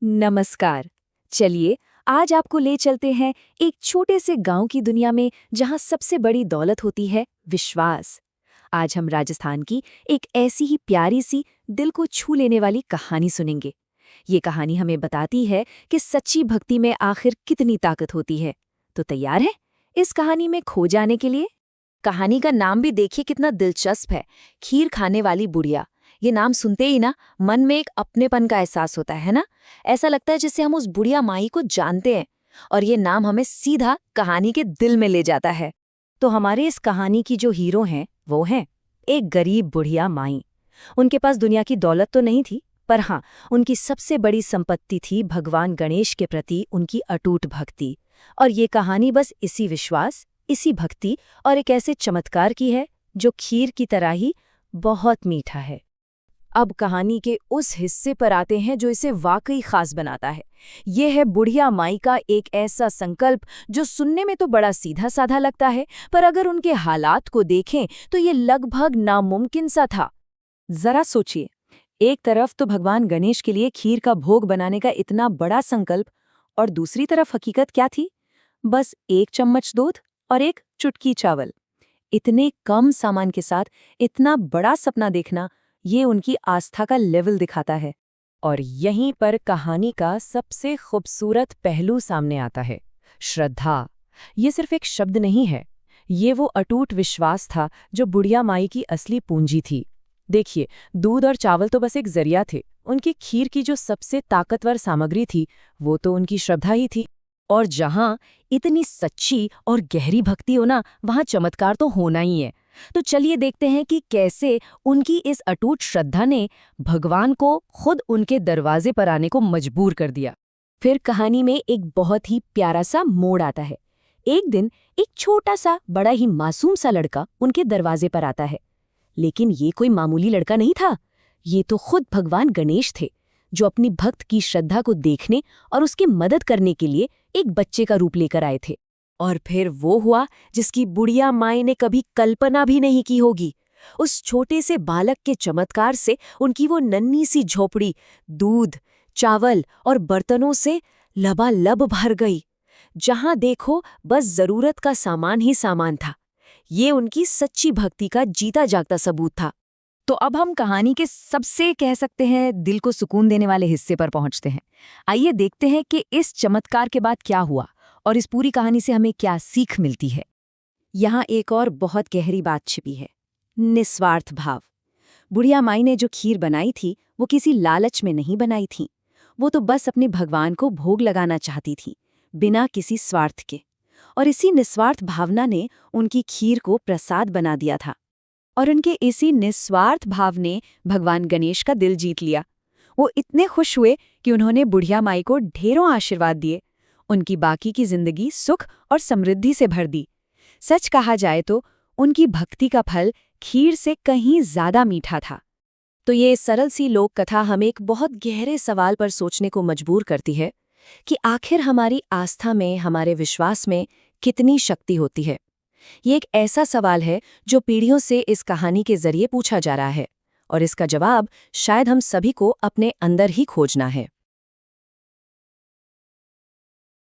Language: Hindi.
नमस्कार। चलिए आज आपको ले चलते हैं एक छोटे से गांव की दुनिया में जहां सबसे बड़ी दौलत होती है विश्वास। आज हम राजस्थान की एक ऐसी ही प्यारी सी दिल को छू लेने वाली कहानी सुनेंगे। ये कहानी हमें बताती है कि सच्ची भक्ति में आखिर कितनी ताकत होती है। तो तैयार है इस कहानी में खो जाने के लिए? कहानी का नाम भी देखिए कितना दिलचस्प है, खीर खाने वाली बुढ़िया। ये नाम सुनते ही ना मन में एक अपनेपन का एहसास होता है ना। ऐसा लगता है जैसे हम उस बुढ़िया माई को जानते हैं और ये नाम हमें सीधा कहानी के दिल में ले जाता है। तो हमारे इस कहानी की जो हीरो हैं वो हैं एक गरीब बुढ़िया माई। उनके पास दुनिया की दौलत तो नहीं थी, पर हाँ, उनकी सबसे बड़ी संपत्ति थी भगवान गणेश के प्रति उनकी अटूट भक्ति। और ये कहानी बस इसी विश्वास, इसी भक्ति और एक ऐसे चमत्कार की है जो खीर की तरह ही बहुत मीठा है। अब कहानी के उस हिस्से पर आते हैं जो इसे वाकई खास बनाता है। ये है बुढ़िया माई का एक ऐसा संकल्प जो सुनने में तो बड़ा सीधा साधा लगता है, पर अगर उनके हालात को देखें तो ये लगभग नामुमकिन सा था। जरा सोचिए, एक तरफ तो भगवान गणेश के लिए खीर का भोग बनाने का इतना बड़ा संकल्प, और दूसरी तरफ हकीकत क्या थी? बस एक चम्मच दूध और एक चुटकी चावल। इतने कम सामान के साथ इतना बड़ा सपना देखना, ये उनकी आस्था का लेवल दिखाता है। और यहीं पर कहानी का सबसे खूबसूरत पहलू सामने आता है, श्रद्धा। ये सिर्फ एक शब्द नहीं है, ये वो अटूट विश्वास था जो बुढ़िया माई की असली पूंजी थी। देखिए, दूध और चावल तो बस एक जरिया थे, उनकी खीर की जो सबसे ताकतवर सामग्री थी वो तो उनकी श्रद्धा ही थी। और जहां इतनी सच्ची और गहरी भक्ति हो ना, वहां चमत्कार तो होना ही है। तो चलिए देखते हैं कि कैसे उनकी इस अटूट श्रद्धा ने भगवान को खुद उनके दरवाजे पर आने को मजबूर कर दिया। फिर कहानी में एक बहुत ही प्यारा सा मोड़ आता है। एक दिन एक छोटा सा बड़ा ही मासूम सा लड़का उनके दरवाजे पर आता है। लेकिन ये कोई मामूली लड़का नहीं था, ये तो खुद भगवान गणेश थे, जो अपनी भक्त की श्रद्धा को देखने और उसकी मदद करने के लिए एक बच्चे का रूप लेकर आए थे। और फिर वो हुआ जिसकी बुढ़िया माई ने कभी कल्पना भी नहीं की होगी। उस छोटे से बालक के चमत्कार से उनकी वो नन्ही सी झोपड़ी दूध, चावल और बर्तनों से लबालब भर गई। जहां देखो बस जरूरत का सामान ही सामान था। ये उनकी सच्ची भक्ति का जीता जागता सबूत था। तो अब हम कहानी के सबसे कह सकते हैं दिल को सुकून देने वाले हिस्से पर पहुंचते हैं। आइए देखते हैं कि इस चमत्कार के बाद क्या हुआ और इस पूरी कहानी से हमें क्या सीख मिलती है। यहाँ एक और बहुत गहरी बात छिपी है, निस्वार्थ भाव। बुढ़िया माई ने जो खीर बनाई थी वो किसी लालच में नहीं बनाई थी, वो तो बस अपने भगवान को भोग लगाना चाहती थी, बिना किसी स्वार्थ के। और इसी निस्वार्थ भावना ने उनकी खीर को प्रसाद बना दिया था। और उनके इसी निस्वार्थ भाव ने भगवान गणेश का दिल जीत लिया। वो इतने खुश हुए कि उन्होंने बुढ़िया माई को ढेरों आशीर्वाद दिए, उनकी बाकी की जिंदगी सुख और समृद्धि से भर दी। सच कहा जाए तो उनकी भक्ति का फल खीर से कहीं ज्यादा मीठा था। तो ये सरल सी लोक कथा हमें एक बहुत गहरे सवाल पर सोचने को मजबूर करती है कि आखिर हमारी आस्था में, हमारे विश्वास में कितनी शक्ति होती है। ये एक ऐसा सवाल है जो पीढ़ियों से इस कहानी के जरिए पूछा जा रहा है, और इसका जवाब शायद हम सभी को अपने अंदर ही खोजना है।